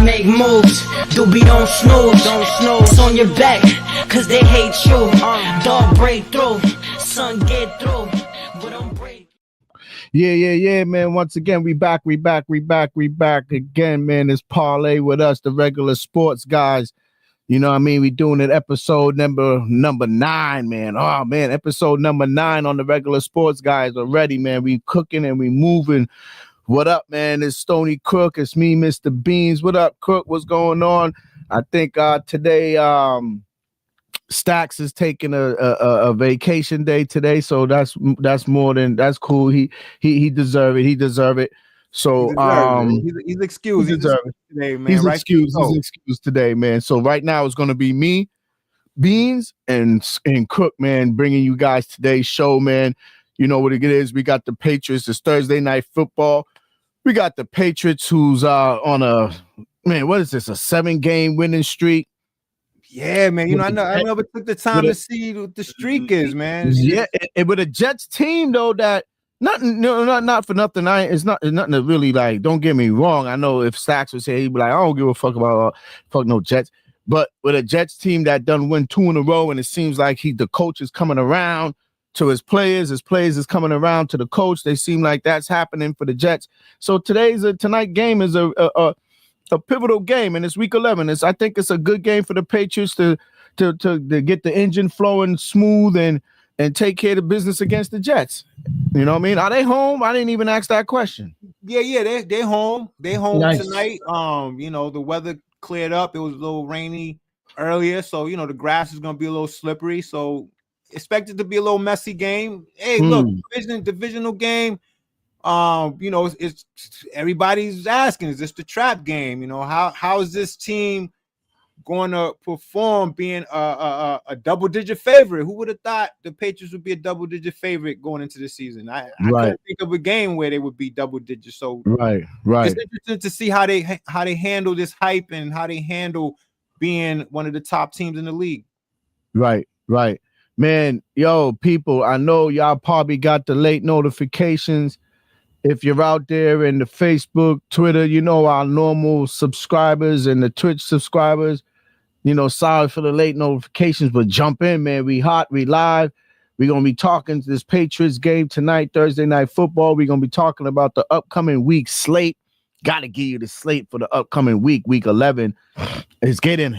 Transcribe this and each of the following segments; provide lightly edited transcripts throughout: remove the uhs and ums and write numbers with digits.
make moves. Doobie don't snooze. It's on your back, cause they hate you. Dog break through, son get through, but don't break. Yeah, man. Once again, we back again, man. It's Parlay with us, the regular sports guys. You know what I mean? We doing it episode number 9, man. Oh, man, episode number 9 on the regular sports guys already, man. We cooking and we moving. What up, man? It's Stony Crook. It's me, Mr. Beans. What up, Crook? What's going on? I think today Stacks is taking a vacation day today, so that's cool. He deserve it. He deserve it. So he's excused. He's today, man. He's right? excused. He's excused today, man. So right now it's gonna be me, Beans, and Crook, man, bringing you guys today's show, man. You know what it is. We got the Patriots. It's Thursday night football. We got the Patriots, who's on a 7-game winning streak. Yeah, man. You know, I never took the time to see what the streak is, man. Yeah, and with a Jets team though that not for nothing. It's nothing to really like. Don't get me wrong. I know if Stacks was here, he'd be like, I don't give a fuck about fuck no Jets. But with a Jets team that done win 2 in a row, and it seems like the coach is coming around to his players is coming around to the coach. They seem like that's happening for the Jets. So tonight game is a pivotal game, and it's week 11. I think it's a good game for the Patriots to get the engine flowing smooth and take care of the business against the Jets. You know what I mean? Are they home? I didn't even ask that question. Yeah, they're home. They're home nice. Tonight. You know, the weather cleared up. It was a little rainy earlier, so you know the grass is gonna be a little slippery. So expect it to be a little messy game. Hey, look, divisional game. You know, it's everybody's asking, is this the trap game? You know, how is this team going to perform being a double-digit favorite? Who would have thought the Patriots would be a double-digit favorite going into the season? I couldn't think of a game where they would be double digits. So right. It's interesting to see how they handle this hype and how they handle being one of the top teams in the league. Right. Man, yo, people, I know y'all probably got the late notifications. If you're out there in the Facebook, Twitter, you know, our normal subscribers and the Twitch subscribers, you know, sorry for the late notifications, but jump in, man. We hot, we live. We're going to be talking to this Patriots game tonight, Thursday night football. We're going to be talking about the upcoming week slate. Got to give you the slate for the upcoming week 11. It's getting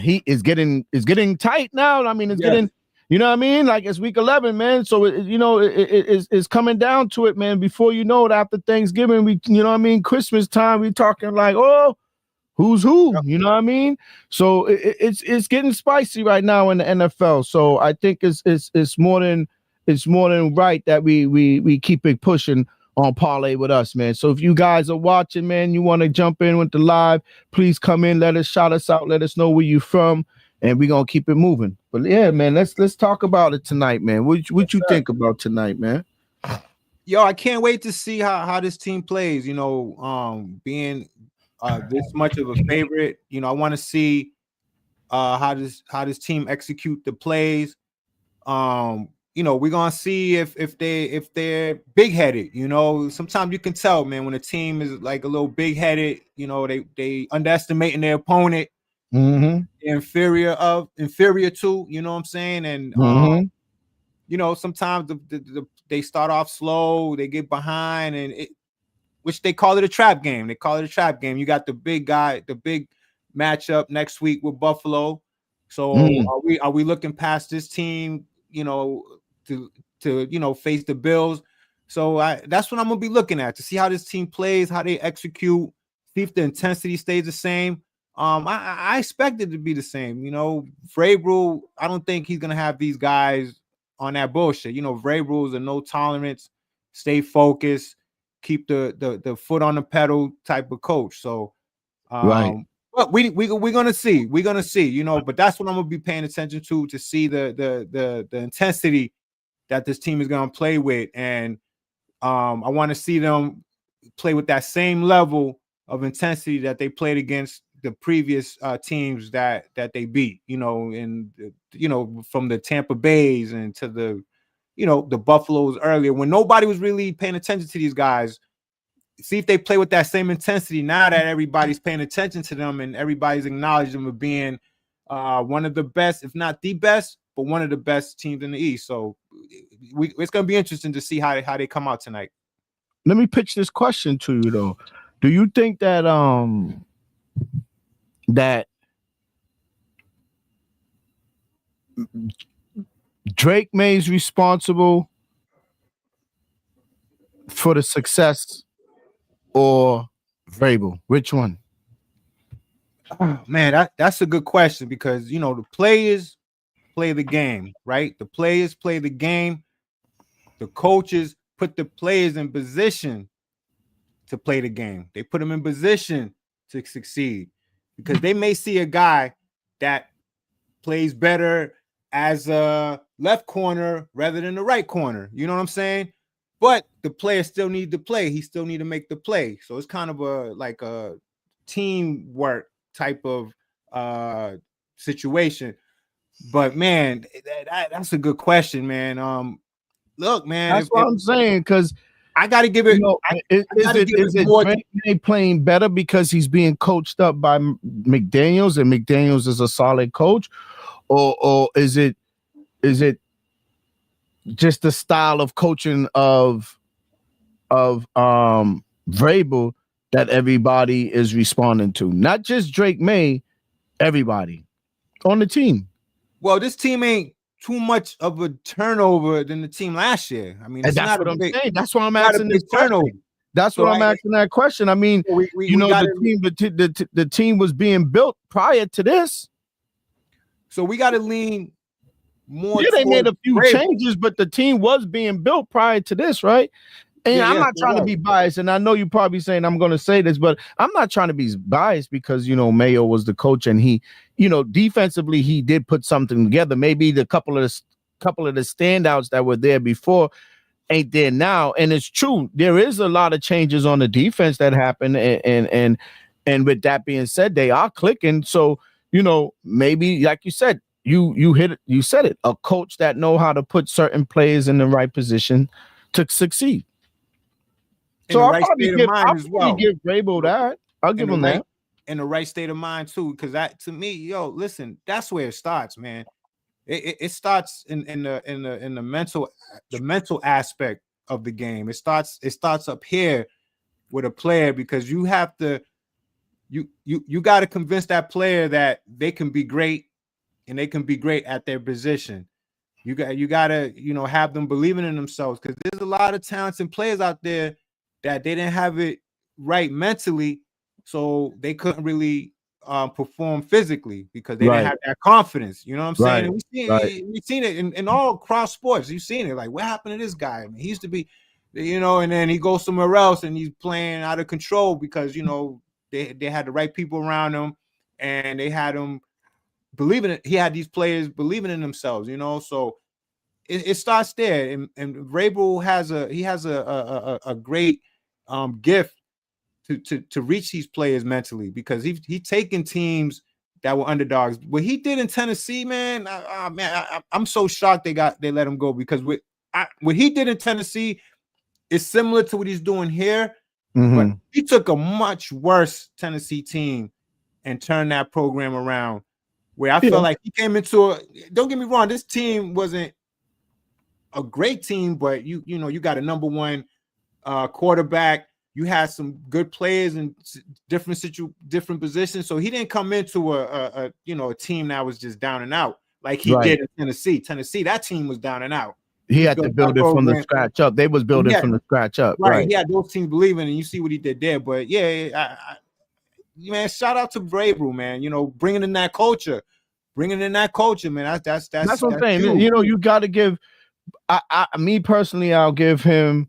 tight now. I mean, it's getting, you know what I mean? Like, it's week 11, man. So, it's coming down to it, man. Before you know it, after Thanksgiving, you know what I mean? Christmas time, we talking like, oh, who's who? You know what I mean? So it's getting spicy right now in the NFL. So I think it's more than right that we keep it pushing on Parlay with us, man. So if you guys are watching, man, you want to jump in with the live, please come in, shout us out, let us know where you from, and we're gonna keep it moving. But yeah, man, let's talk about it tonight, man. What you think about tonight, man? Yo, I can't wait to see how this team plays. You know, being this much of a favorite, you know, I want to see how this team execute the plays. You know, we're gonna see if they're big-headed. You know, sometimes you can tell, man, when a team is like a little big-headed, you know, they underestimating their opponent, inferior to, you know what I'm saying? And you know, sometimes they start off slow, they get behind, and which they call it a trap game. You got the big guy, the big matchup next week with Buffalo. So are we looking past this team, you know, to you know, face the Bills? So that's what I'm gonna be looking at, to see how this team plays, how they execute, see if the intensity stays the same. I expect it to be the same. You know, Vrabel, I don't think he's gonna have these guys on that bullshit. You know, Vrabel is a no tolerance, stay focused, keep the foot on the pedal type of coach. So right. But we're gonna see. You know, but that's what I'm gonna be paying attention to see the intensity that this team is gonna play with, and I want to see them play with that same level of intensity that they played against the previous teams that they beat. You know, and you know, from the Tampa Bays and to the, you know, the Buffaloes earlier, when nobody was really paying attention to these guys. see if they play with that same intensity now that everybody's paying attention to them and everybody's acknowledging them of being one of the best, if not the best, but one of the best teams in the East. So it's going to be interesting to see how they come out tonight. Let me pitch this question to you though. Do you think that that Drake May's responsible for the success or Vrabel? Which one? Oh, man, that's a good question because, you know, the players play the game, right? The players play the game. The coaches put the players in position to play the game. They put them in position to succeed because they may see a guy that plays better as a left corner rather than the right corner. You know what I'm saying? But the player still need to play. He still need to make the play. So it's kind of a teamwork type of situation. But man, that's a good question, man. Look, man, that's what I'm saying, because I got to give it. You know, is it Drake playing better because he's being coached up by McDaniels and McDaniels is a solid coach, or is it just the style of coaching of Vrabel that everybody is responding to? Not just Drake May, everybody on the team. Well, this team ain't too much of a turnover than the team last year. I mean, and that's what I'm saying. That's why I'm asking this turnover. That's so what I'm asking that question. I mean, the team was being built prior to this. So we got to lean more. Yeah, they made a few changes, but the team was being built prior to this, right? And I'm not trying to be biased, and I know you're probably saying I'm going to say this, but I'm not trying to be biased because, you know, Mayo was the coach and he, you know, defensively he did put something together. Maybe the couple of the standouts that were there before ain't there now, and it's true. There is a lot of changes on the defense that happened, and with that being said, they are clicking. So, you know, maybe like you said, you hit it, you said it, a coach that know how to put certain players in the right position to succeed. So I'll probably give Vrabel that. I'll give him that. In the right state of mind too, because that, to me, yo, listen, that's where it starts, man. It starts in the mental aspect of the game. It starts up here with a player, because you have to you got to convince that player that they can be great and they can be great at their position. You got to, you know, have them believing in themselves, because there's a lot of talented players out there that they didn't have it right mentally, so they couldn't really perform physically because they didn't have that confidence. You know what I'm saying? We've seen it in all cross sports. You've seen it. Like, what happened to this guy? I mean, he used to be, you know, and then he goes somewhere else and he's playing out of control because, you know, they had the right people around him and they had him believing it. He had these players believing in themselves, you know. So it starts there. And Vrabel has a great gift to reach these players mentally, because he taken teams that were underdogs. What he did in Tennessee, man, I'm so shocked they let him go, because what he did in Tennessee is similar to what he's doing here. But he took a much worse Tennessee team and turned that program around, where I felt like he came into don't get me wrong, this team wasn't a great team, but you know, you got a number one quarterback. You had some good players in different positions. So he didn't come into a team that was just down and out like he did in Tennessee. Tennessee, that team was down and out. He had to build it from the scratch up. They was building from the scratch up. Right. He had those teams believing, and you see what he did there. But yeah, man, shout out to Vrabel, man. You know, bringing in that culture, man. That's what I'm saying. True. You know, you got to give. Me personally, I'll give him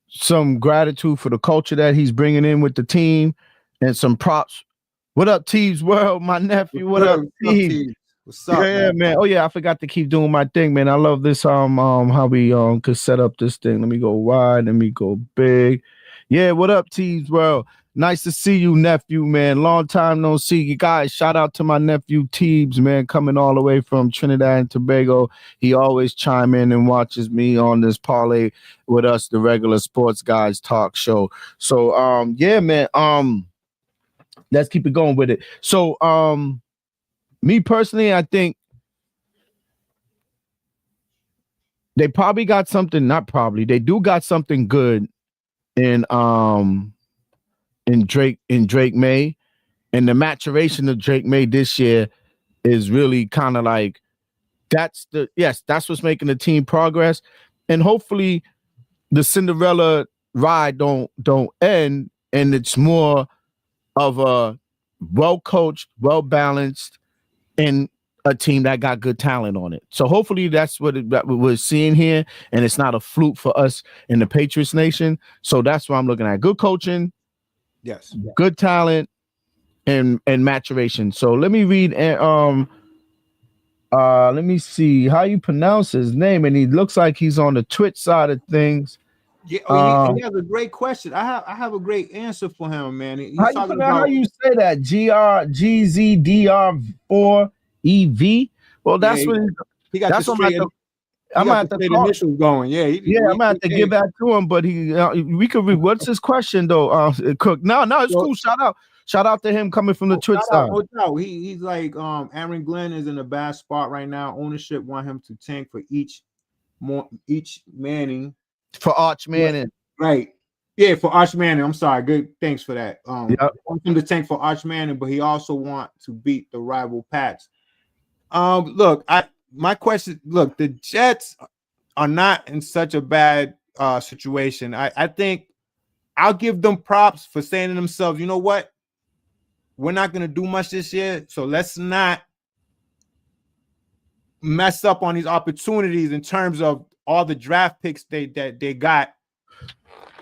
some gratitude for the culture that he's bringing in with the team, and some props. What up, Teves World, my nephew? What up, Teves? What's up, man? Oh yeah, I forgot to keep doing my thing, man. I love this how we could set up this thing. Let me go wide, let me go big. Yeah, what up, Tees World? Nice to see you, nephew, man. Long time no see you guys. Shout out to my nephew Teebs, man, coming all the way from Trinidad and Tobago. He always chime in and watches me on this parlay with us, the regular sports guys talk show. So yeah, man. Let's keep it going with it. So me personally, I think they probably got something, not probably, they do got something good in Drake May, and the maturation of Drake May this year is really kind of like that's what's making the team progress, and hopefully the Cinderella ride don't end, and it's more of a well coached, well balanced, and a team that got good talent on it. So hopefully that's what we're seeing here, and it's not a fluke for us in the Patriots Nation. So that's what I'm looking at: good coaching, Yes, good talent, and maturation. So let me read. Let me see how you pronounce his name, and he looks like he's on the Twitch side of things. Yeah, he has a great question. I have a great answer for him, man. He's talking about how you say that GZDR4 EV. Well, that's what he got. That's the what I'm at the initials going. Yeah, I'm gonna have to give that to him. But we could read. What's his question though? Cook. No, it's cool. Shout out to him coming from the Twitch side. No, he's like Aaron Glenn is in a bad spot right now. Ownership want him to tank for each Manning. For Arch Manning. Right. Yeah, for Arch Manning. I'm sorry. Good. Thanks for that. Want him to tank for Arch Manning, but he also want to beat the rival Pats. Look, my question, look, the Jets are not in such a bad situation. I think I'll give them props for saying to themselves, you know what? We're not going to do much this year, so let's not mess up on these opportunities in terms of all the draft picks they got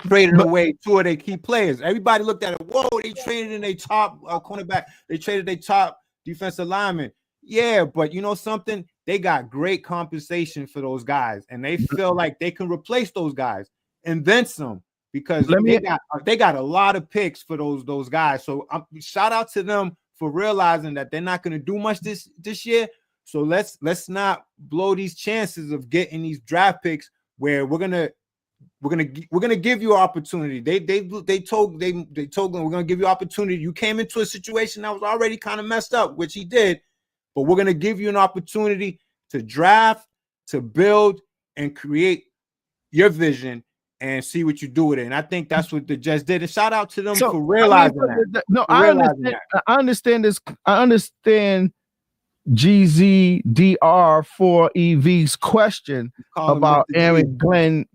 traded away two of their key players. Everybody looked at it. Whoa, they traded in their top cornerback. They traded their top defensive lineman. Yeah, but you know something? They got great compensation for those guys, and they feel like they can replace those guys and then some, because they got a lot of picks for those guys. So shout out to them for realizing that they're not going to do much this year. So let's not blow these chances of getting these draft picks where we're gonna give you an opportunity. They told them we're gonna give you opportunity. You came into a situation that was already kind of messed up, which he did, but we're gonna give you an opportunity to draft, to build, and create your vision and see what you do with it. And I think that's what the Jets did. And shout out to them for realizing that. No, I understand this. I understand GZDR4EV's question about Aaron Glenn.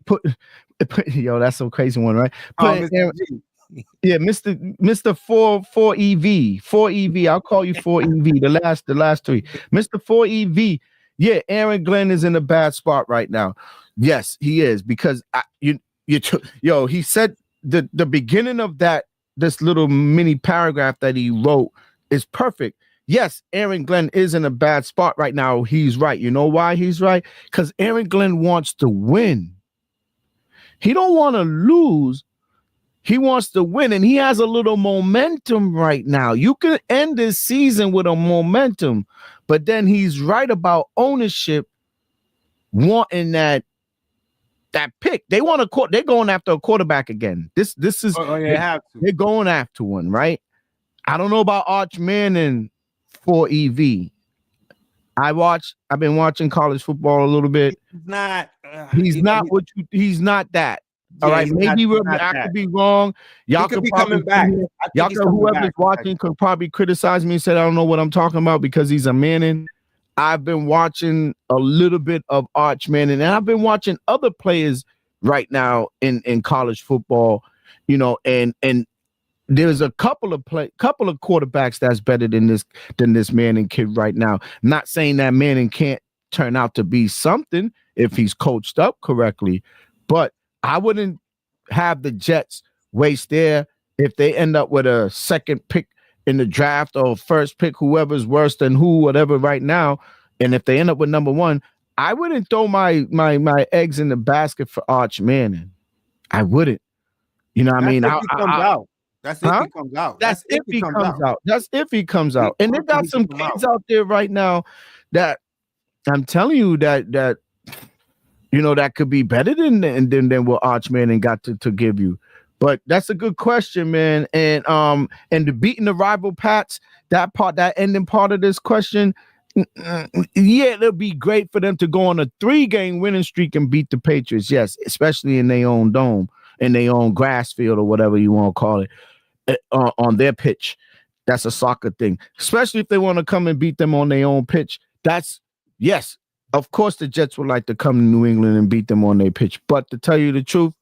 Yo, that's a crazy one, right? Yeah, Mr. 4EV. I'll call you 4EV. The last three. Mr. 4EV. Yeah, Aaron Glenn is in a bad spot right now. Yes, he is, because he said the beginning of this little mini paragraph that he wrote is perfect. Yes, Aaron Glenn is in a bad spot right now. He's right. You know why he's right? Because Aaron Glenn wants to win. He don't want to lose. He wants to win, and he has a little momentum right now. You can end this season with a momentum, but then he's right about ownership wanting that pick. They're going after a quarterback again. This is they're going after one, right? I don't know about Arch Manning for EV. I've been watching college football a little bit. He's not that. All right, maybe I could be wrong. Y'all could be coming back. Whoever's watching could probably criticize me and say I don't know what I'm talking about because he's a Manning. I've been watching a little bit of Arch Manning, and I've been watching other players right now in college football, and there's a couple of quarterbacks that's better than this Manning kid right now. Not saying that Manning can't turn out to be something if he's coached up correctly, but I wouldn't have the Jets waste if they end up with a second pick in the draft or first pick, whoever's worse than whatever right now. And if they end up with number one, I wouldn't throw my eggs in the basket for Arch Manning. I wouldn't. You know what I mean? That's if he comes out. That's if he comes out. That's if he comes out. That's if he comes out. And they got some kids out there right now that I'm telling you that you know that could be better than what Archman got to give you. But that's a good question, man. And the beating the rival Pats, that ending part of this question, yeah, it'll be great for them to go on a 3-game winning streak and beat the Patriots. Yes, especially in their own dome, in their own grass field or whatever you want to call it, on their pitch. That's a soccer thing, especially if they want to come and beat them on their own pitch. Yes, of course the Jets would like to come to New England and beat them on their pitch. But to tell you the truth,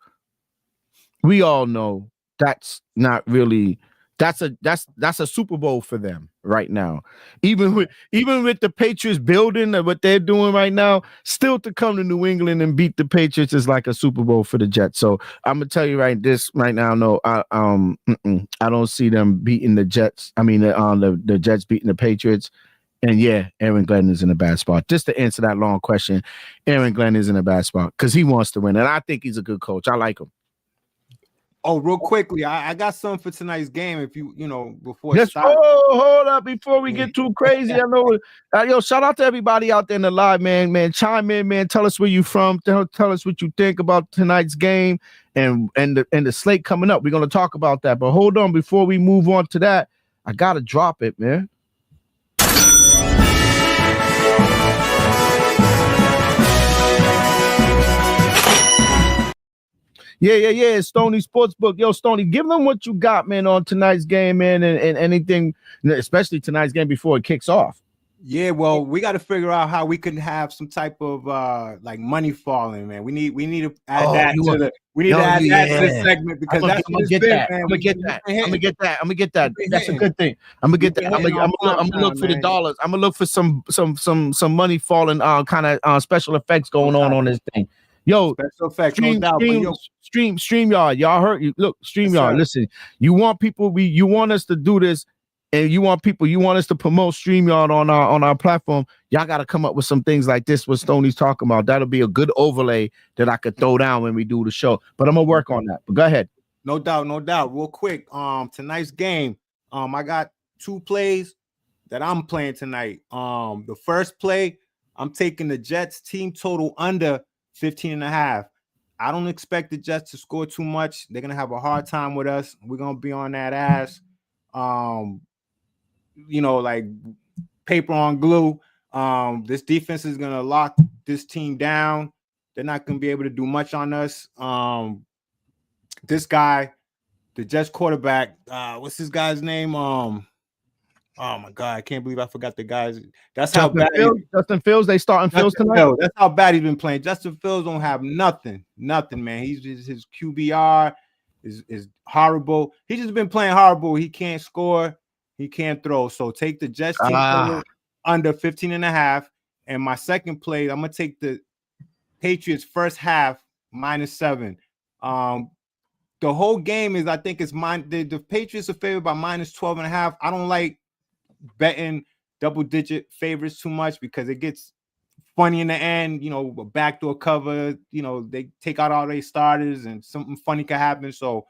we all know that's not really that's a Super Bowl for them right now. Even with the Patriots building what they're doing right now, still to come to New England and beat the Patriots is like a Super Bowl for the Jets. So I'm gonna tell you right now, no, I don't see them beating the Jets. I mean the Jets beating the Patriots. And yeah, Aaron Glenn is in a bad spot. Just to answer that long question, Aaron Glenn is in a bad spot because he wants to win, and I think he's a good coach. I like him. Oh, real quickly, I got something for tonight's game. If you know, before yes, hold up before we get too crazy. I know, yo, shout out to everybody out there in the live, man. Chime in, man. Tell us where you from. Tell us what you think about tonight's game and the slate coming up. We're gonna talk about that, but hold on before we move on to that. I gotta drop it, man. Yeah. Stony Sportsbook. Yo, Stony, give them what you got, man, on tonight's game, man, and anything, especially tonight's game before it kicks off. Yeah, well, we got to figure out how we can have some type of like money falling, man. We need to add that to the the segment because I'm gonna get that. I'm gonna get that. That's a good thing. I'm gonna get that. I'm gonna look for the dollars. I'm gonna look for some money falling kind of special effects going on this thing. Yo, special effects, no doubt. StreamYard, y'all heard you. Look, StreamYard. Listen, you want us to do this, and you want us to promote StreamYard on our platform. Y'all got to come up with some things like this. What Stoney's talking about, that'll be a good overlay that I could throw down when we do the show. But I'm gonna work on that. But go ahead. No doubt. Real quick, tonight's game, I got 2 plays that I'm playing tonight. The first play, I'm taking the Jets team total under 15.5. I don't expect the Jets to score too much. They're gonna have a hard time with us. We're gonna be on that ass, like paper on glue. This defense is gonna lock this team down. They're not gonna be able to do much on us. This guy, the Jets quarterback, what's this guy's name? Oh my God, I can't believe I forgot the guys. That's how bad Justin Fields. They starting Fields tonight. That's how bad he's been playing. Justin Fields don't have nothing, man. His QBR is horrible. He's just been playing horrible. He can't score, he can't throw. So take the Jets team under 15.5. And my second play, I'm gonna take the Patriots first half -7. The whole game is, I think it's mine. The Patriots are favored by -12.5. I don't like betting double-digit favorites too much because it gets funny in the end. A backdoor cover. They take out all their starters and something funny could happen. So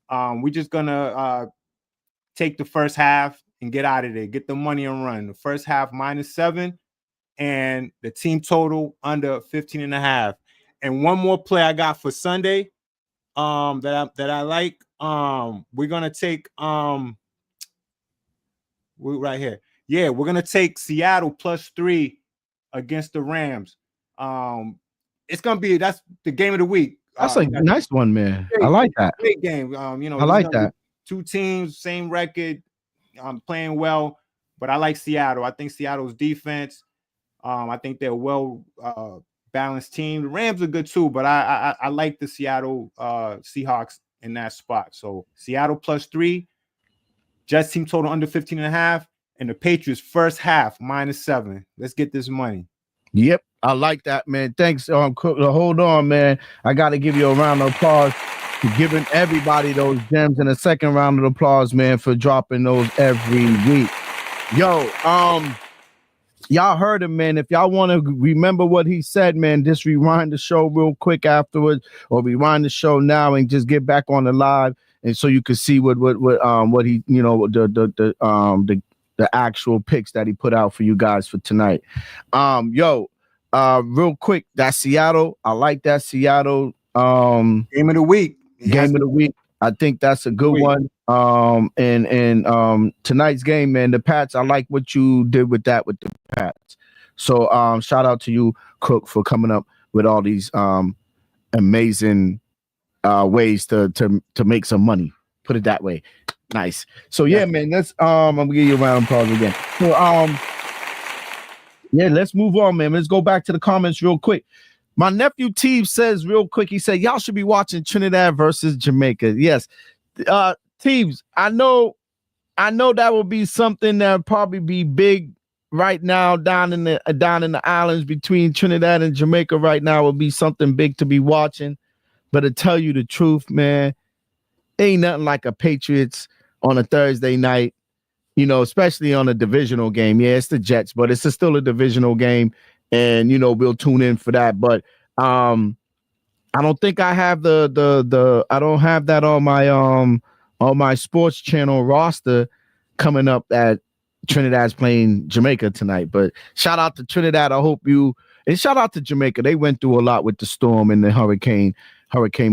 we're just gonna take the first half and get out of there. Get the money and run. The first half -7 and the team total under 15.5. And one more play I got for Sunday. That I like. We're gonna take we're right here. Yeah, we're gonna take Seattle +3 against the Rams. It's gonna be that's the game of the week. That's a nice one, man. I like that. Big game. I like that. 2 teams, same record. Playing well, but I like Seattle. I think Seattle's defense. I think they're well balanced team. The Rams are good too, but I like the Seattle Seahawks in that spot. So Seattle +3, Jets team total under 15.5, and the Patriots first half -7. Let's get this money. Yep, I like that, man. Thanks. Hold on, man. I got to give you a round of applause for giving everybody those gems, and a second round of applause, man, for dropping those every week. Yo, y'all heard him, man. If y'all want to remember what he said, man, just rewind the show real quick afterwards, or rewind the show now and just get back on the live, and so you can see what he, you know, the actual picks that he put out for you guys for tonight. Real quick, that Seattle, I like that Seattle Game of the week. game of the week. I think that's a good one. And tonight's game, man, the Pats, I like what you did with that with the Pats. So shout out to you, Cook, for coming up with all these amazing ways to make some money. Put it that way. Nice. So yeah, man, let's I'm gonna give you a round of applause again. So yeah, let's move on, man. Let's go back to the comments real quick. My nephew Teeve says real quick, he said, y'all should be watching Trinidad versus Jamaica. Yes. Teeves, I know that will be something that'll probably be big right now down in the islands between Trinidad and Jamaica right now will be something big to be watching. But to tell you the truth, man, ain't nothing like a Patriots on a Thursday night, you know, especially on a divisional game. Yeah, it's the Jets, but it's still a divisional game. And, you know, we'll tune in for that. But I don't think I have I don't have that on my sports channel roster coming up that Trinidad's playing Jamaica tonight. But shout out to Trinidad. I hope and shout out to Jamaica. They went through a lot with the storm and the Hurricane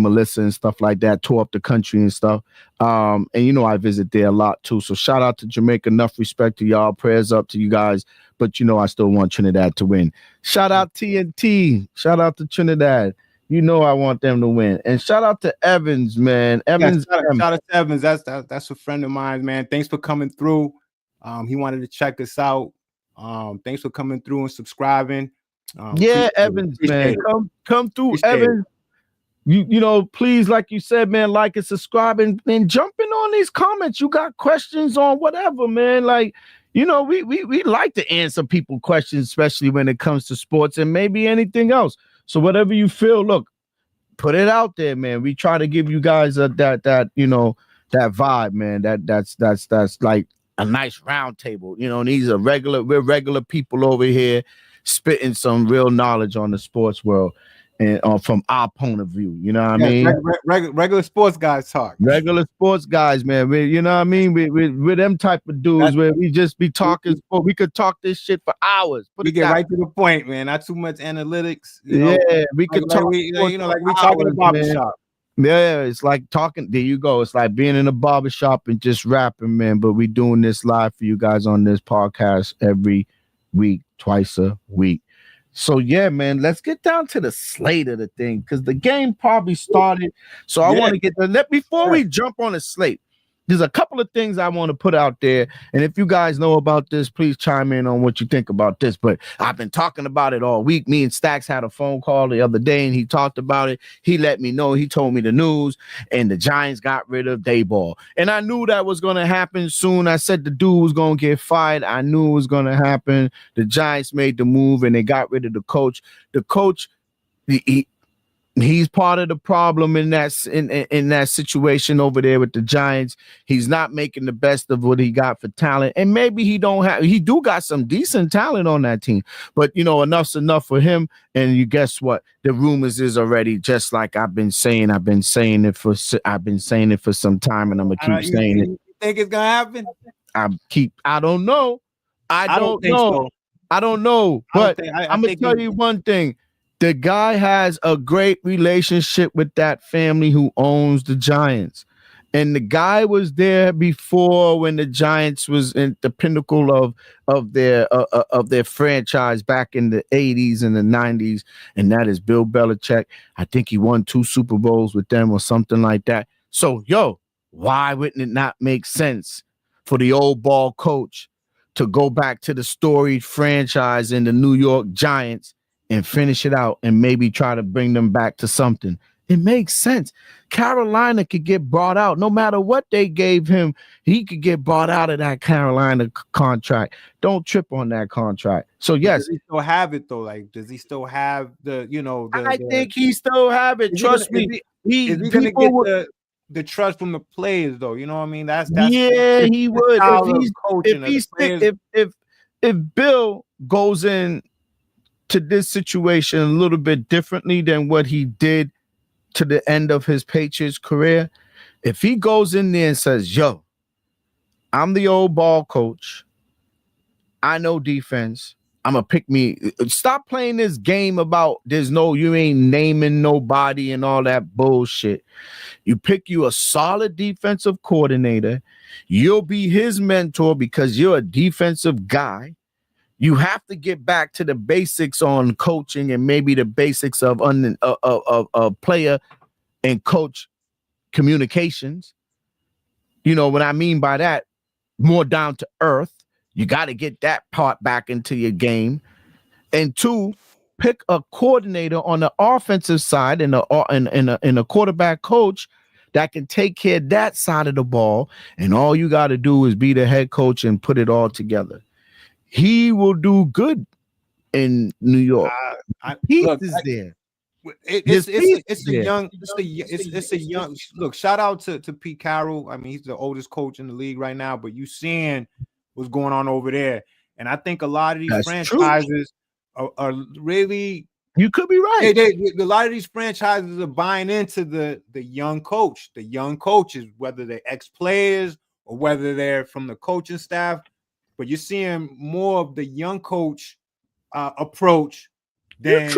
Melissa and stuff like that, tore up the country and stuff. And you know, I visit there a lot too. So shout out to Jamaica. Enough respect to y'all. Prayers up to you guys. But you know, I still want Trinidad to win. Shout out TNT. Shout out to Trinidad. You know I want them to win. And shout out to Evans, man. Evans. Yeah, shout out to Evans. That's a friend of mine, man. Thanks for coming through. He wanted to check us out. Thanks for coming through and subscribing. Yeah, Evans, man. Come through, Evans. You know, please, like you said, man, like and subscribe and jump in on these comments. You got questions on whatever, man. Like, you know, we like to answer people questions, especially when it comes to sports and maybe anything else. So whatever you feel, look, put it out there, man. We try to give you guys that you know, that vibe, man. That's like a nice round table. You know, we're regular people over here spitting some real knowledge on the sports world and from our point of view. You know what I mean? Regular sports guys talk. Regular sports guys, man. You know what I mean? We're them type of dudes where we just be talking sport. We could talk this shit for hours. We get right to the point, man. Not too much analytics. Yeah, we could talk. Like we talking in a barbershop. Yeah, it's like talking. There you go. It's like being in a barbershop and just rapping, man. But we doing this live for you guys on this podcast every week, twice a week. So yeah, man, let's get down to the slate of the thing because the game probably started. So I want to get before we jump on the slate. There's a couple of things I want to put out there. And if you guys know about this, please chime in on what you think about this. But I've been talking about it all week. Me and Stacks had a phone call the other day and he talked about it. He let me know. He told me the news and the Giants got rid of Dayball. And I knew that was going to happen soon. I said the dude was going to get fired. I knew it was going to happen. The Giants made the move and they got rid of the coach. The coach, he's part of the problem in that situation over there with the Giants. He's not making the best of what he got for talent, and maybe he do got some decent talent on that team. But you know, enough's enough for him. And you guess what? The rumors is already just like I've been saying it for some time, and I'm gonna keep saying it. You think it's gonna happen? I don't know. I don't know. I don't know. But I'm gonna tell you one thing. The guy has a great relationship with that family who owns the Giants. And the guy was there before when the Giants was in the pinnacle of their franchise back in the 80s and the 90s. And that is Bill Belichick. I think he won 2 Super Bowls with them or something like that. So, why wouldn't it not make sense for the old ball coach to go back to the storied franchise in the New York Giants and finish it out and maybe try to bring them back to something? It makes sense. Carolina could get brought out. No matter what they gave him, he could get brought out of that Carolina contract. Don't trip on that contract. So, yes. Does he still have it, though? Like, does he still have the, I think he still have it. Trust me. Is he going to get the trust from the players, though? You know what I mean? That's he would. if Bill goes in to this situation a little bit differently than what he did to the end of his Patriots career, if he goes in there and says, yo, I'm the old ball coach, I know defense, I'm gonna pick me. Stop playing this game about you ain't naming nobody and all that bullshit. You pick you a solid defensive coordinator. You'll be his mentor because you're a defensive guy. You have to get back to the basics on coaching and maybe the basics of player and coach communications. You know what I mean by that? More down to earth. You got to get that part back into your game. And two, pick a coordinator on the offensive side and a quarterback coach that can take care of that side of the ball. And all you got to do is be the head coach and put it all together. He will do good in New York. There. It's a young look. Shout out to Pete Carroll. I mean, he's the oldest coach in the league right now. But you seeing what's going on over there, and I think a lot of these franchises are really. You could be right. A lot of these franchises are buying into the young coach, the young coaches, whether they're ex-players or whether they're from the coaching staff. But you're seeing more of the young coach approach than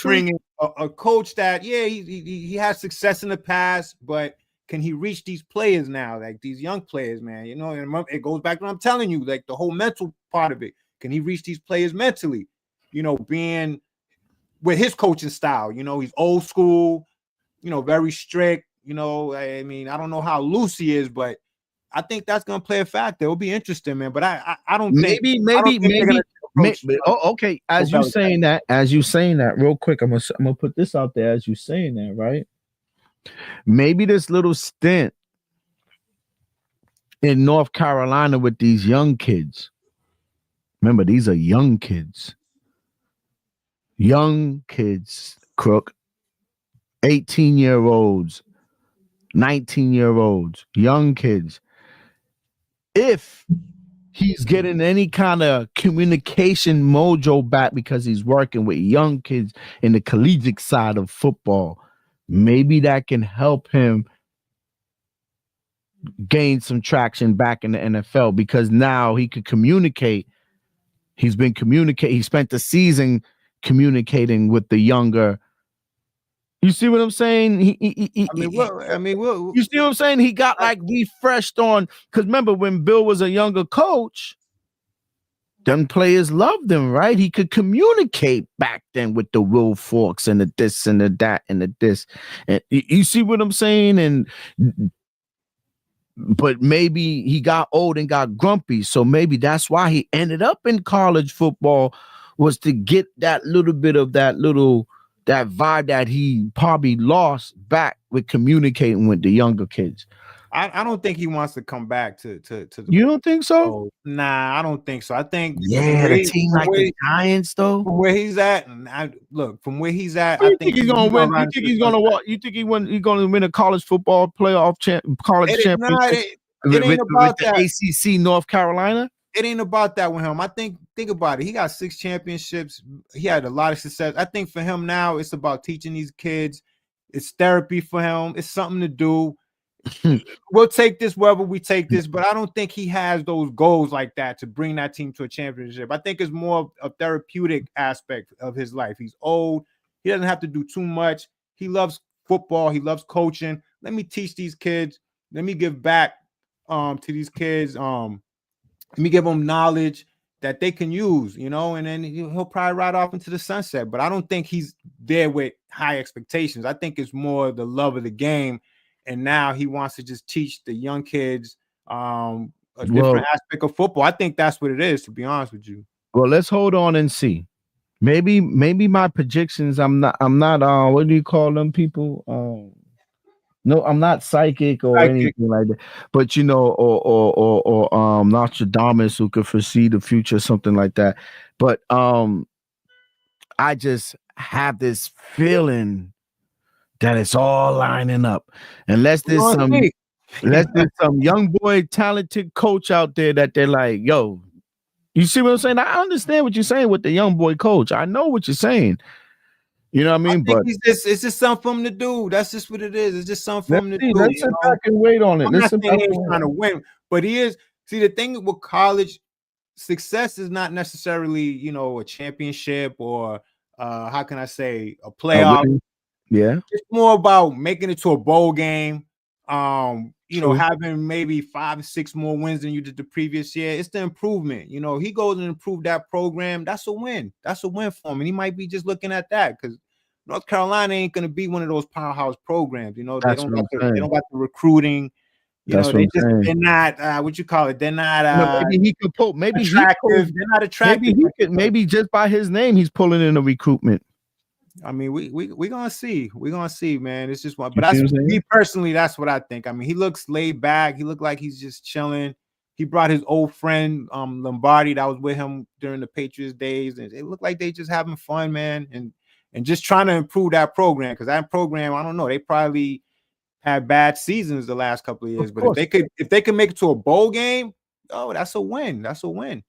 bringing a coach that, he has success in the past, but can he reach these players now, like these young players, man? You know, and it goes back to what I'm telling you, like the whole mental part of it. Can he reach these players mentally? You know, being with his coaching style, you know, he's old school, you know, very strict. You know, I mean, I don't know how loose he is, but I think that's going to play a factor. It'll be interesting, man. But I don't think maybe. Okay. As you saying that, real quick, I'm gonna put this out there. As you saying that, right? Maybe this little stint in North Carolina with these young kids. Remember, these are young kids. Young kids, Crook. 18-year-olds, 19-year-olds, young kids. If he's getting any kind of communication mojo back because he's working with young kids in the collegiate side of football, maybe that can help him gain some traction back in the NFL because now he could communicate. He's been communicating. He spent the season communicating with the younger. You see what I'm saying? You see what I'm saying? He got like refreshed on, because remember when Bill was a younger coach, them players loved him, right? He could communicate back then with the Will Forks and the this and the that and the this. And you see what I'm saying? But maybe he got old and got grumpy. So maybe that's why he ended up in college football, was to get that little bit of that vibe that he probably lost back with communicating with the younger kids. I don't think he wants to come back to the. You don't think so? Nah, I don't think so. I think the team like the Giants, though. From where he's at, from where he's at, I think he's gonna win. You think he's gonna walk? You think he's gonna win a college football playoff championship? It ain't about that. ACC North Carolina. It ain't about that with him. I think about it. He got 6 championships. He had a lot of success. I think for him now, it's about teaching these kids. It's therapy for him. It's something to do. We'll take this wherever we take this, but I don't think he has those goals like that to bring that team to a championship. I think it's more a therapeutic aspect of his life. He's old. He doesn't have to do too much. He loves football. He loves coaching. Let me teach these kids. Let me give back to these kids. Let me give them knowledge that they can use, you know, and then he'll probably ride off into the sunset. But I don't think he's there with high expectations. I think it's more the love of the game. And now he wants to just teach the young kids a different aspect of football. I think that's what it is, to be honest with you. Well, let's hold on and see. Maybe my projections, I'm not what do you call them people? No, I'm not psychic or anything like that. But you know, or Nostradamus, who could foresee the future, something like that. But I just have this feeling that it's all lining up. Unless there's some young boy talented coach out there that they're like, yo, You see what I'm saying? I understand what you're saying with the young boy coach. I know what you're saying. You know what I mean? think But it's just something for him to do. That's just what it is. It's just something for him to do. let's sit back and wait on it. I'm not saying he's trying to win, but he is. See, the thing with college success is not necessarily, a championship or how can I say a playoff. Yeah. It's more about making it to a bowl game. Having maybe 5 or 6 more wins than you did the previous year. It's the improvement. He goes and improve that program. That's a win. That's a win for him. And he might be just looking at that because North Carolina ain't going to be one of those powerhouse programs. They don't got the recruiting. They're not what you call it. They're not. Maybe he could pull. Maybe attractive. They're not attractive. Maybe just by his name, he's pulling in a recruitment. I mean, we gonna see. We're gonna see, man. It's just one. But that's me personally. That's what I think. I mean, he looks laid back. He looked like he's just chilling. He brought his old friend Lombardi that was with him during the Patriots days, and it looked like they just having fun, man, and just trying to improve that program because that program, I don't know, they probably had bad seasons the last couple of years, but if they could make it to a bowl game, that's a win. That's a win.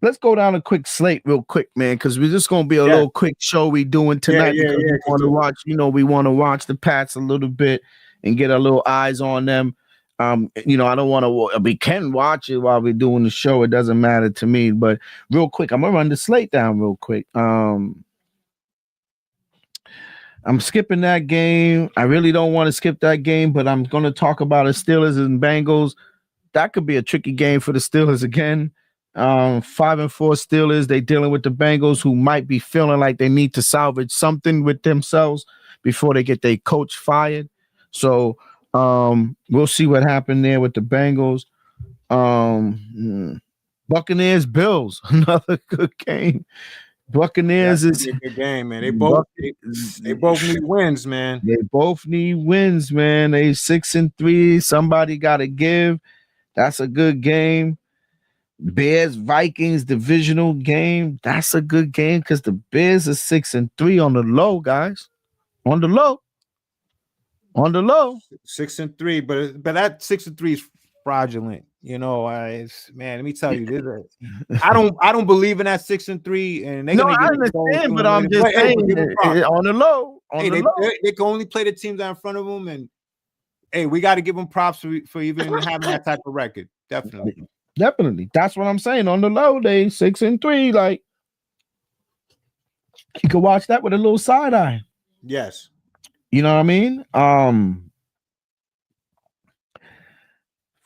Let's go down a quick slate real quick, man, because we're just gonna be a little quick show we doing tonight because we want to watch. We want to watch the Pats a little bit and get our little eyes on them. I don't want to. We can watch it while we're doing the show. It doesn't matter to me. But real quick, I'm gonna run the slate down real quick. I'm skipping that game. I really don't want to skip that game, but I'm gonna talk about the Steelers and Bengals. That could be a tricky game for the Steelers again. 5-4 Steelers. They dealing with the Bengals, who might be feeling like they need to salvage something with themselves before they get their coach fired. So we'll see what happened there with the Bengals. Buccaneers, Bills, another good game. Buccaneers is a good game, man. They both need wins, man. They both need wins, man. They 6-3. Somebody got to give. That's a good game. Bears Vikings divisional game. That's a good game because the Bears are 6-3 on the low, guys. On the low. 6-3, but that 6-3 is fraudulent. Let me tell you, I don't believe in that 6-3. And I understand, but I'm just saying on the low. They can only play the teams out in front of them, and we got to give them props for even having that type of record. Definitely. That's what I'm saying. On the low, they 6-3. Like you can watch that with a little side eye. Yes. You know what I mean?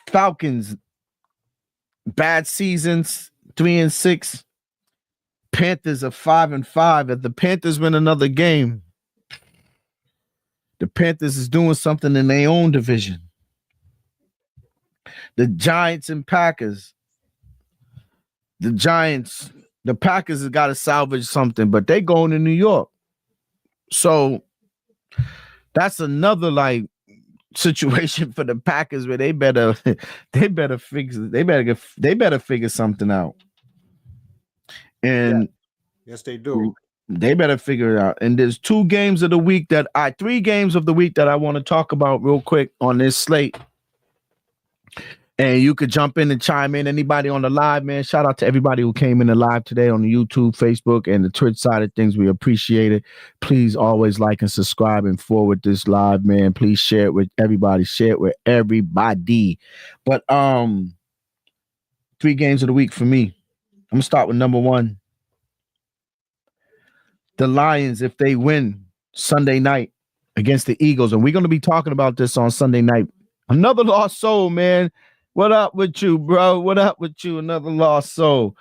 Falcons, bad seasons, 3-6. Panthers are 5-5. If the Panthers win another game, the Panthers is doing something in their own division. The Giants and Packers. The Packers have got to salvage something, but they going to New York. So that's another situation for the Packers where they better figure something out. And yes, they do. They better figure it out. And there's 3 games of the week that I want to talk about real quick on this slate. And you could jump in and chime in. Anybody on the live, man. Shout out to everybody who came in the live today on the YouTube, Facebook, and the Twitch side of things. We appreciate it. Please always like and subscribe and forward this live, man. Please share it with everybody. But 3 games of the week for me. I'm gonna start with number 1. The Lions, if they win Sunday night against the Eagles, and we're gonna be talking about this on Sunday night. Another lost soul, man. What up with you, bro? What up with you? Another lost soul.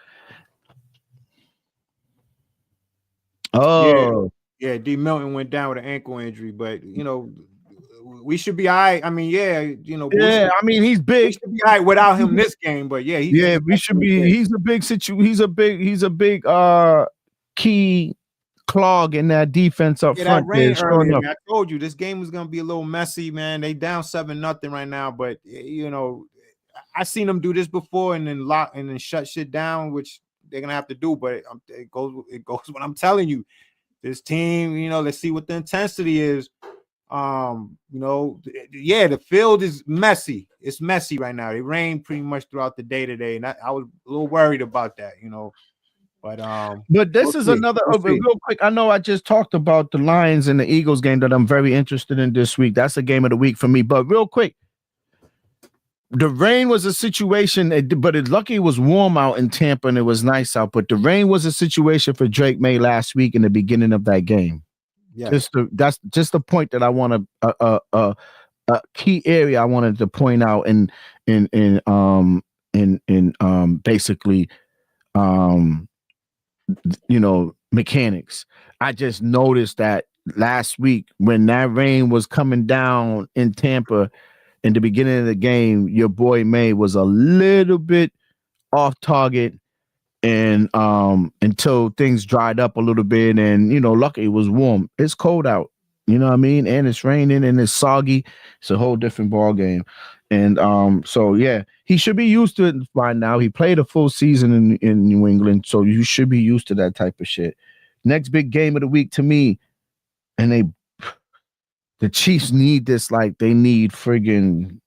Oh. Yeah, D. Milton went down with an ankle injury, but, we should be all right. I mean, he's big. We should be all right without him this game, but we should be. He's a big he's a big key clog in that defense up front. Earlier, I told you this game was gonna be a little messy, man. They down 7-0 right now, but I seen them do this before and then lock and then shut shit down, which they're gonna have to do. But it goes when I'm telling you, this team, let's see what the intensity is. Yeah, the field is messy. It's messy right now. It rained pretty much throughout the day today, and I was a little worried about that, But this we'll is see. another We'll see. real quick. I know I just talked about the Lions and the Eagles game that I'm very interested in this week. That's a game of the week for me. But real quick, the rain was a situation, but it's lucky it was warm out in Tampa and it was nice out. But the rain was a situation for Drake May last week in the beginning of that game. Yes. That's just the point that I want to a key area I wanted to point out in basically mechanics. I just noticed that last week when that rain was coming down in Tampa in the beginning of the game, your boy May was a little bit off target and until things dried up a little bit, and lucky it was warm. It's cold out, you know what I mean, and it's raining and it's soggy. It's a whole different ball game. And so yeah, he should be used to it by now. He played a full season in New England, so you should be used to that type of shit. Next big game of the week to me, and the Chiefs need this like they need friggin'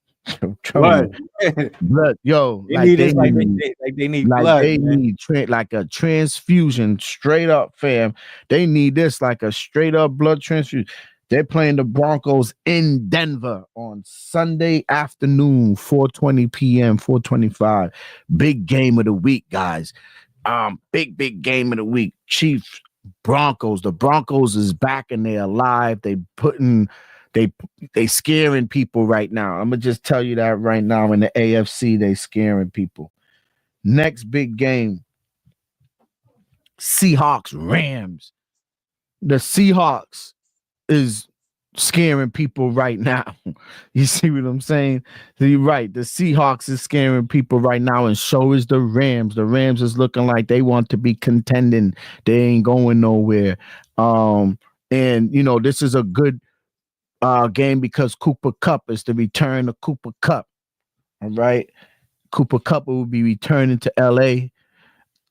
Blood. blood, yo. They need blood. They need like a transfusion, straight up, fam. They need this like a straight up blood transfusion. They're playing the Broncos in Denver on Sunday afternoon, 4:20 p.m., 4:25. Big game of the week, guys. Big game of the week. Chiefs, Broncos. The Broncos is back and they're alive. They scaring people right now. I'm gonna just tell you that right now. In the AFC, they scaring people. Next big game, Seahawks, Rams. The Seahawks is scaring people right now. You see what I'm saying? So you're right. The Seahawks is scaring people right now, and so is the Rams. The Rams is looking like they want to be contending. They ain't going nowhere. And this is a good game because Cooper Kupp is the return of Cooper Kupp. All right. Cooper Kupp will be returning to LA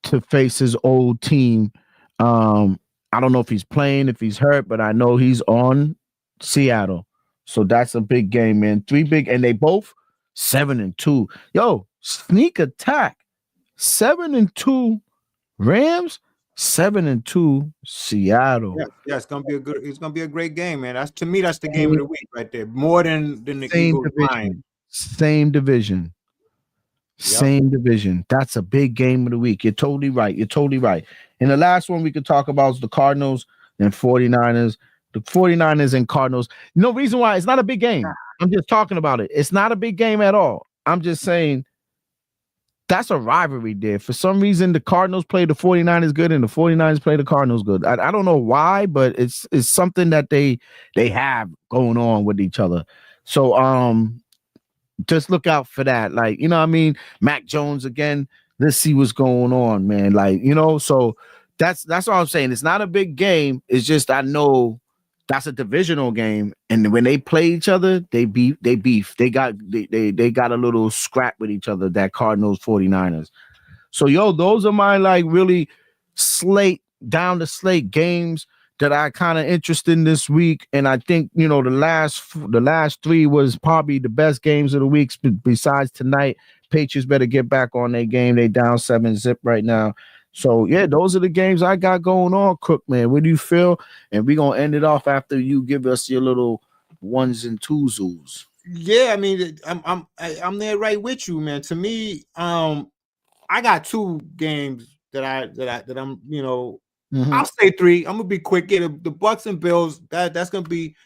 to face his old team. I don't know if he's playing, if he's hurt, but I know he's on Seattle. So that's a big game, man. And they both 7-2. Yo, sneak attack. 7-2 Rams, 7-2 Seattle. Yeah, it's gonna be a great game, man. That's the game of the week right there. More than the Eagles line. Same division. Same division. That's a big game of the week. You're totally right. And the last one we could talk about is the Cardinals and 49ers. The 49ers and Cardinals. No reason why it's not a big game. I'm just talking about it. It's not a big game at all. I'm just saying that's a rivalry there. For some reason, the Cardinals play the 49ers good and the 49ers play the Cardinals good. I don't know why, but it's something that they have going on with each other. So just look out for that. Like, you know what I mean? Mac Jones again. Let's see what's going on, man. Like, so that's all I'm saying. It's not a big game. It's just I know that's a divisional game. And when they play each other, they beef. They got a little scrap with each other, that Cardinals 49ers. So those are my like really down the slate games that I kind of interested in this week. And I think, the last three was probably the best games of the week besides tonight. Patriots better get back on their game. They down 7-0 right now. So, yeah, those are the games I got going on, Crook, man. What do you feel? And we're going to end it off after you give us your little ones and twos. Yeah, I mean, I'm there right with you, man. To me, I got two games that I'm, I'll say three. I'm gonna be quick. Yeah, the Bucks and Bills. That's gonna be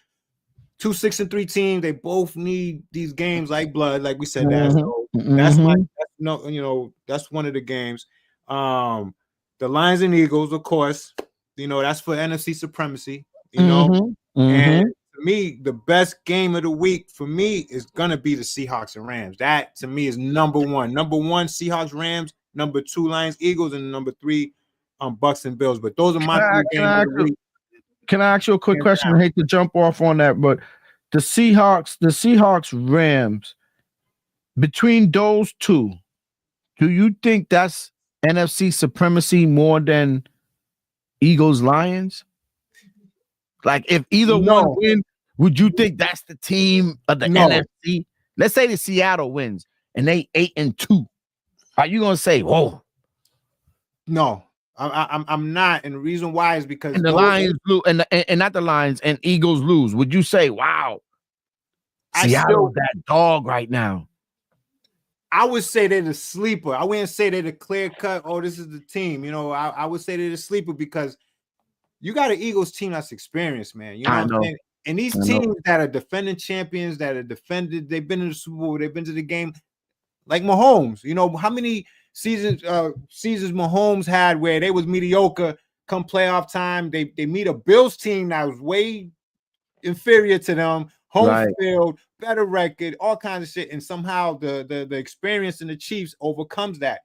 2 6-3 teams. They both need these games like blood, like we said. That so that's one of the games. The Lions and Eagles, of course. That's for NFC supremacy. And to me, the best game of the week for me is gonna be the Seahawks and Rams. That to me is number one. Number one, Seahawks, Rams. Number two, Lions, Eagles, and number three, Bucks and Bills. But those are my three games of the week. Can I ask you a quick question? I hate to jump off on that, but the Seahawks, Rams, between those two, do you think that's NFC supremacy more than Eagles, Lions? Like if either one win, Would you think that's the team of the No. NFC? Let's say the Seattle wins and they 8-2. Are you gonna say, whoa? No, I'm not, and the reason why is because And the Lions lose, and not the Lions and Eagles lose. Would you say, wow, Seattle's that dog right now? I would say they're the sleeper. I wouldn't say they're the clear cut. Oh, this is the team. You know, I would say they're the sleeper because you got an Eagles team that's experienced, man. You know what I'm saying? And these teams that are defending champions, that are defended, they've been in the Super Bowl, they've been to the game, like Mahomes. You know, how many seasons Mahomes had where they was mediocre come playoff time? They meet a Bills team that was way inferior to them, home field, better record, all kinds of shit, and somehow the experience in the Chiefs overcomes that.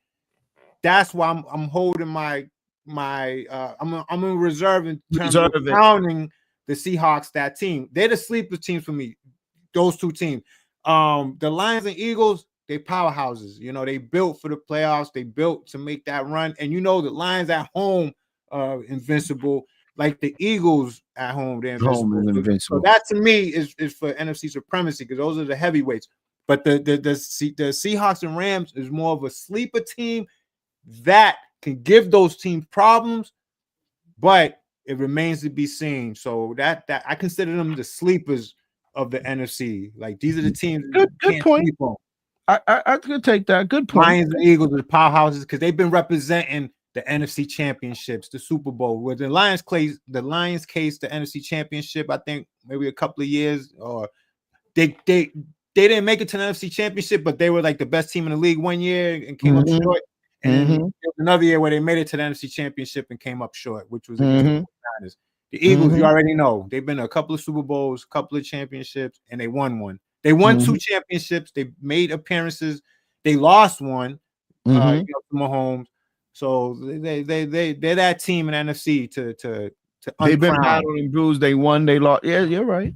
That's why I'm holding my I'm in reserve in terms of crowning the Seahawks, that team. They're the sleeper teams for me, those two teams. The Lions and Eagles, they powerhouses. You know, they built for the playoffs. They built to make that run. And you know, the Lions at home invincible, like the Eagles at home, they're invincible. So that to me is for NFC supremacy, because those are the heavyweights. But the Seahawks and Rams is more of a sleeper team that can give those teams problems, but it remains to be seen. So that I consider them the sleepers of the NFC. Like, these are the teams. Good point. I could take that. Good point. Lions and Eagles are the powerhouses because they've been representing the NFC championships, the Super Bowl. With the Lions case, the NFC championship, I think maybe a couple of years, or they didn't make it to the NFC championship, but they were like the best team in the league one year and came up short. And then another year where they made it to the NFC championship and came up short, which was against the Niners. The Eagles, you already know, they've been to a couple of Super Bowls, a couple of championships, and they won one. They won two championships. They made appearances. They lost one, you know, to Mahomes. So they're that team in NFC to they've been battled and bruised. They won. They lost. Yeah, you're right.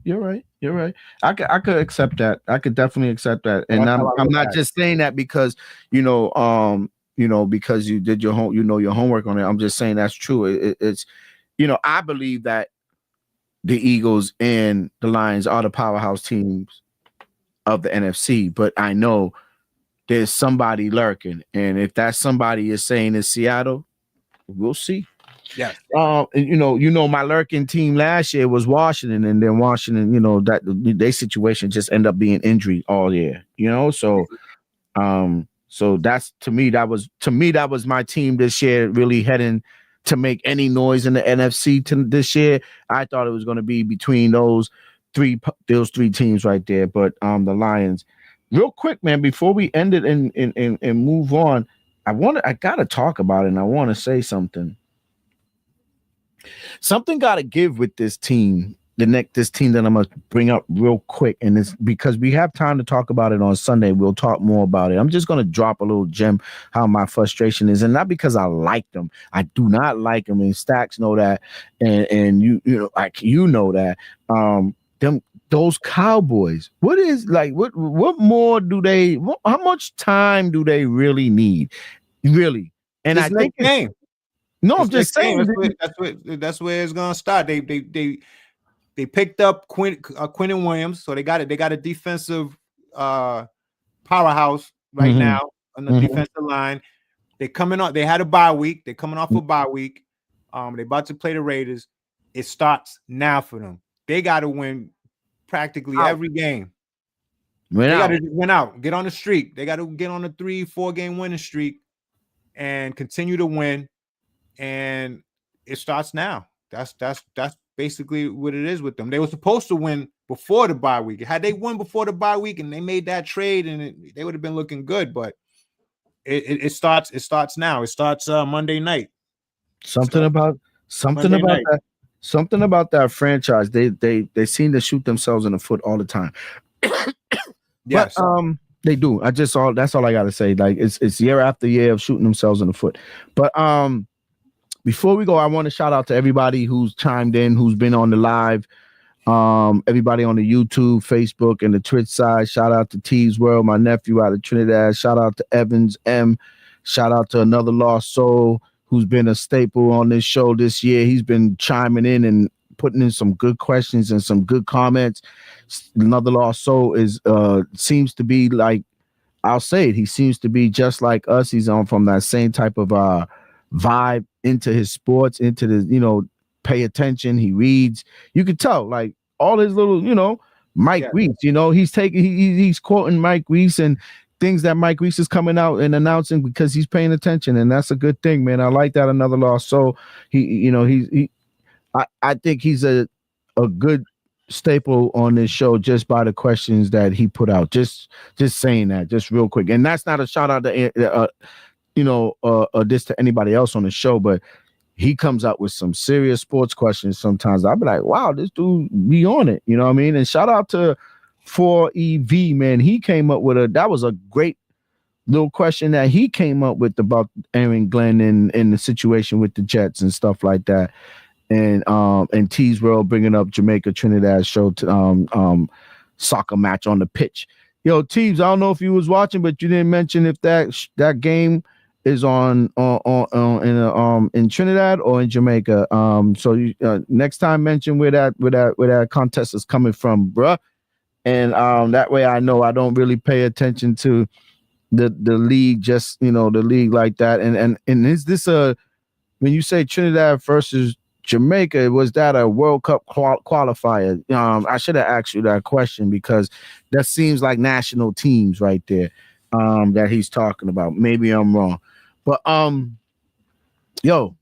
I could accept that. I could definitely accept that. And I'm not just saying that because because you did your homework on it. I'm just saying that's true. It's I believe that the Eagles and the Lions are the powerhouse teams of the NFC, but I know there's somebody lurking, and if that somebody is saying it's Seattle, we'll see. Yeah. My lurking team last year was Washington, and then Washington, that their situation just ended up being injury all year. So that's to me that was my team this year, really heading to make any noise in the NFC this year. I thought it was going to be between those three teams right there, but the Lions. Real quick, man, before we end it and move on, I gotta talk about it, and I want to say something. Something got to give with this team. This team that I'm gonna bring up real quick, and it's because we have time to talk about it on Sunday. We'll talk more about it. I'm just gonna drop a little gem how my frustration is, and not because I like them. I do not like them, and Stacks know that, and you know that. Those Cowboys. What more do they? How much time do they really need? Really, and I think game. No, I'm just saying that's where it's gonna start. They picked up Quinnen Williams, so they got it. They got a defensive powerhouse right now on the defensive line. They had a bye week. They're coming off a bye week. They're about to play the Raiders. It starts now for them. They got to win practically every game. They got to win out, get on the streak. They got to get on a 3-4 game winning streak and continue to win. And it starts now. That's basically what it is with them. They were supposed to win before the bye week. Had they won before the bye week and they made that trade, and they would have been looking good. But it starts now. It starts Monday night. Something about that franchise. They seem to shoot themselves in the foot all the time. Yes. But they do. That's all I gotta say. Like it's year after year of shooting themselves in the foot. But before we go, I want to shout out to everybody who's chimed in, who's been on the live. Everybody on the YouTube, Facebook, and the Twitch side. Shout out to T's World, my nephew out of Trinidad. Shout out to Evans M. Shout out to Another Lost Soul, who's been a staple on this show this year. He's been chiming in and putting in some good questions and some good comments. Another Lost Soul is seems to be like, I'll say it, he seems to be just like us. He's on from that same type of vibe into his sports, into the, you know, pay attention. He reads. You could tell, like, all his little, you know, Mike Reese, you know, he's quoting Mike Reese and things that Mike Reese is coming out and announcing because he's paying attention, and that's a good thing, man. I like that. Another Lost Soul. I think he's a good staple on this show just by the questions that he put out. Just saying that, just real quick, and that's not a shout out to this to anybody else on the show, but he comes up with some serious sports questions. Sometimes I'll be like, wow, this dude be on it. You know what I mean? And shout out to 4EV, man. He came up with that was a great little question that he came up with about Aaron Glenn and the situation with the Jets and stuff like that. And T's World bringing up Jamaica Trinidad show to, soccer match on the pitch. Yo, Teves, I don't know if you was watching, but you didn't mention if that game is on in Trinidad or in Jamaica. So you, next time mention where that contest is coming from, bruh. And that way I know I don't really pay attention to the league, just, you know, the league like that. And is this when you say Trinidad versus Jamaica, was that a World Cup qualifier? I should have asked you that question because that seems like national teams right there that he's talking about. Maybe I'm wrong. But yo,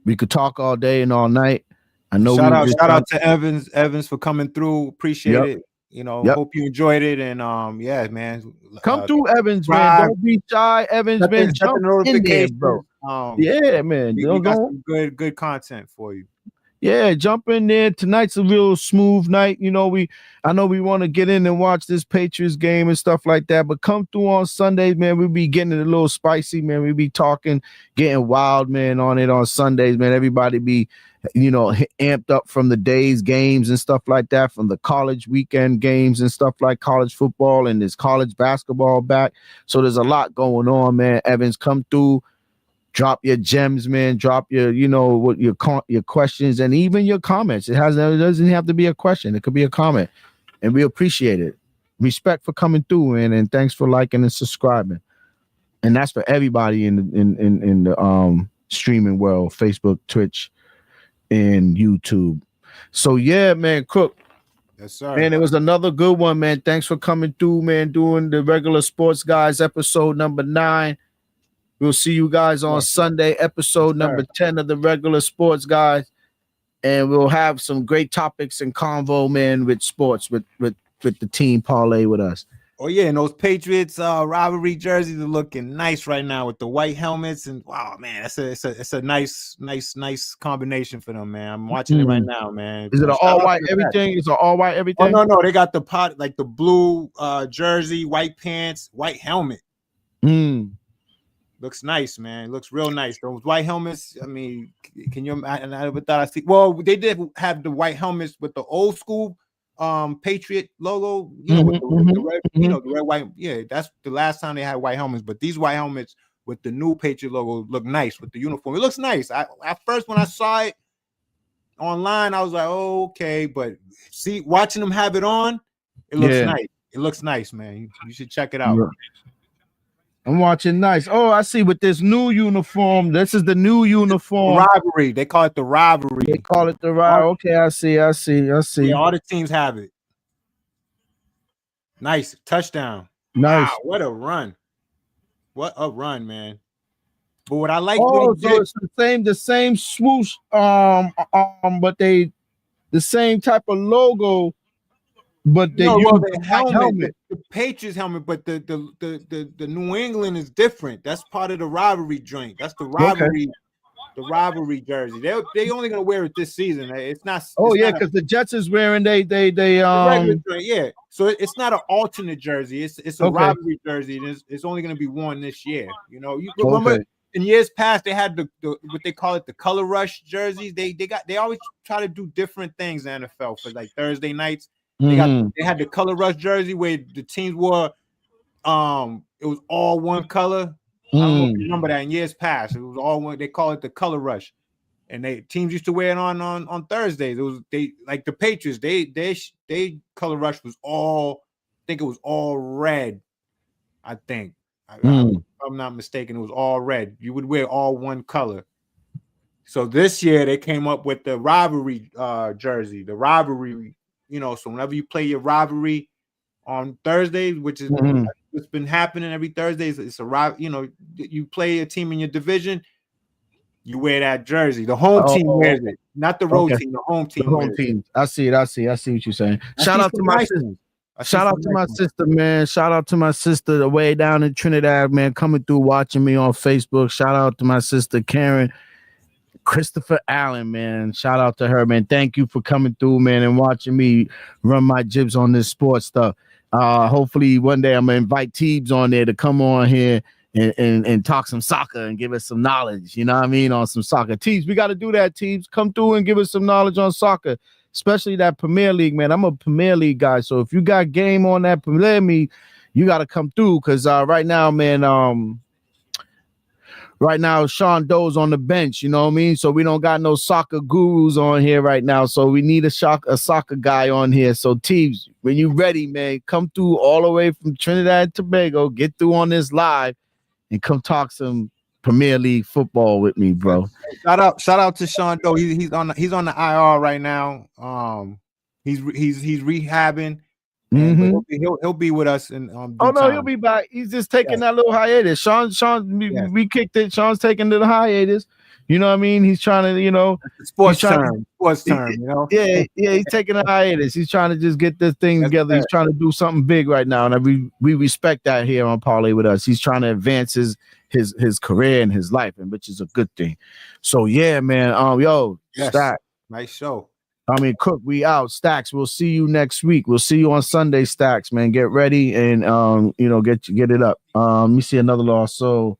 we could talk all day and all night. I know. Shout out to Evans for coming through. Appreciate it. You know, hope you enjoyed it. And yeah, man. Come through, Evans, man. Don't be shy, Evans, man. Jump in there, bro. Yeah, man. We got some good content for you. Yeah, jump in there. Tonight's a real smooth night. You know, I know we want to get in and watch this Patriots game and stuff like that, but come through on Sundays, man. We be getting it a little spicy, man. We be talking, getting wild, man, on it on Sundays, man. Everybody be, you know, amped up from the day's games and stuff like that, from the college weekend games and stuff like college football, and there's college basketball back. So there's a lot going on, man. Evans, come through. Drop your gems, man. Drop your, you know, what your questions and even your comments. It doesn't have to be a question. It could be a comment, and we appreciate it. Respect for coming through, man, and thanks for liking and subscribing. And that's for everybody in the streaming world, Facebook, Twitch, and YouTube. So yeah, man, Crook. Yes, sir. Man, it was another good one, man. Thanks for coming through, man. Doing the Regular Sports Guys episode number 9. We'll see you guys on Sunday, episode number 10 of the Regular Sports Guys. And we'll have some great topics and convo, man, with sports, with the team parlay with us. Oh, yeah, and those Patriots rivalry jerseys are looking nice right now with the white helmets. And, wow, man, it's a nice combination for them, man. I'm watching it right now, man. Is it an all-white everything? Is it all-white everything? Oh, no, they got the like the blue jersey, white pants, white helmet. Looks nice, man. Looks real nice. Those white helmets. I mean, can you imagine? I never thought I'd see. Well, they did have the white helmets with the old school Patriot logo. You know, with the red, you know, the red, white. Yeah, that's the last time they had white helmets. But these white helmets with the new Patriot logo look nice with the uniform. It looks nice. At first, when I saw it online, I was like, oh, okay. But see, watching them have it on, it looks nice. It looks nice, man. You should check it out. Yeah. I'm watching nice. Oh, I see. With this new uniform, this is the new uniform. Rivalry. They call it the rivalry. They call it the rivalry. Okay, I see. Yeah, all the teams have it. Nice touchdown. Nice. Wow, what a run! What a run, man! But what I like, it's the same swoosh, but the same type of logo. But the helmet, the Patriots helmet, but the New England is different. That's part of the rivalry joint. That's the rivalry, the rivalry jersey. They only gonna wear it this season. It's not. Because the Jets is wearing they yeah. So it's not an alternate jersey. It's a rivalry jersey. And it's only gonna be worn this year. You know, you remember in years past they had the what they call it, the color rush jerseys. They always try to do different things in the NFL for like Thursday nights. They had the color rush jersey where the teams wore it was all one color. I don't know if you remember that in years past. It was all one. They call it the color rush. and teams used to wear it on Thursdays. It was like the Patriots. They color rush was all, I think it was all red. I think, if I'm not mistaken, it was all red. You would wear all one color. So this year they came up with the rivalry jersey, the rivalry. So whenever you play your rivalry on Thursdays, which is what's been happening every Thursday, it's a rival. You play a team in your division. You wear that jersey. The home team wears it, not the road team. The home team. The home team. I see what you're saying. Shout out to my sister. Shout out to my sister, man. Shout out to my sister way down in Trinidad, man, coming through watching me on Facebook. Shout out to my sister Karen Christopher Allen, man. Shout out to her, man. Thank you for coming through, man, and watching me run my jibs on this sports stuff. Hopefully one day I'm gonna invite Teebs on there to come on here and talk some soccer and give us some knowledge, you know what I mean, on some soccer. Teebs, we got to do that, Teebs. Come through and give us some knowledge on soccer, especially that Premier League, man. I'm a Premier League guy, so if you got game on that Premier League, you got to come through, because right now, man, right now Sean Doe's on the bench, you know what I mean? So we don't got no soccer gurus on here right now, so we need a soccer guy on here. So Teebs, when you ready, man, come through all the way from Trinidad and Tobago, get through on this live, and come talk some Premier League football with me, bro. Shout out to Sean Doe. He's on the IR right now. He's rehabbing. He'll be with us in he'll be back. He's just taking that little hiatus. Sean, we kicked it. Sean's taking the hiatus. You know what I mean? He's trying to, sports term, Yeah, he's taking a hiatus. He's trying to just get this thing together. He's trying to do something big right now, and we respect that here on Parlay with Us. He's trying to advance his career and his life, and which is a good thing. So yeah, man. Stack, nice show. I mean, Cook, we out. Stacks, we'll see you next week. We'll see you on Sunday, Stacks, man. Get ready and get it up. Let me see another loss. So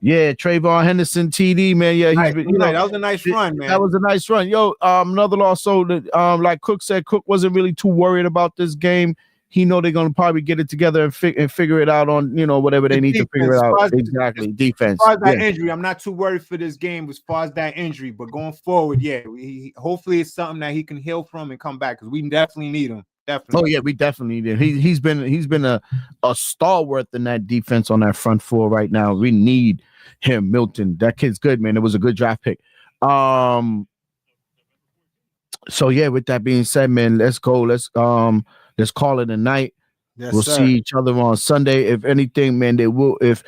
yeah, Trayvon Henderson TD, man. Yeah, that was a nice run, man. That was a nice run. Another loss. So like Cook said, Cook wasn't really too worried about this game. He know they're gonna probably get it together and figure it out on whatever they need to figure it out. Exactly, defense. As far as that injury, I'm not too worried for this game as far as that injury, but going forward, hopefully it's something that he can heal from and come back, because we definitely need him. Definitely. Oh yeah, we definitely need him. He's been a stalwart in that defense on that front four right now. We need him, Milton. That kid's good, man. It was a good draft pick. So yeah, with that being said, man, let's go. Let's call it a night. Yes, we'll see each other on Sunday. If anything, man, they will. If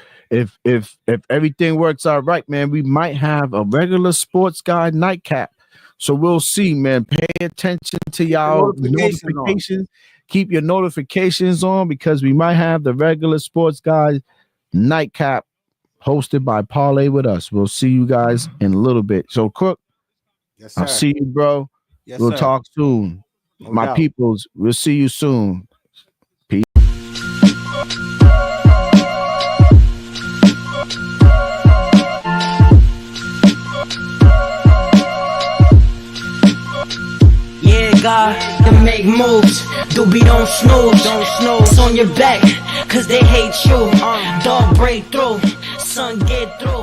everything works out right, man, we might have a regular sports guy nightcap. So we'll see, man. Pay attention to y'all notifications. Keep your notifications on, because we might have the regular sports guy nightcap hosted by Parlay with Us. We'll see you guys in a little bit. So Cook, yes, sir. I'll see you, bro. Yes, we'll sir. talk soon. No My doubt. peoples, we'll see you soon. Peace. Yeah, God, to make moves. Doobie don't snooze. It's on your back, cause they hate you. Dog break through, son get through.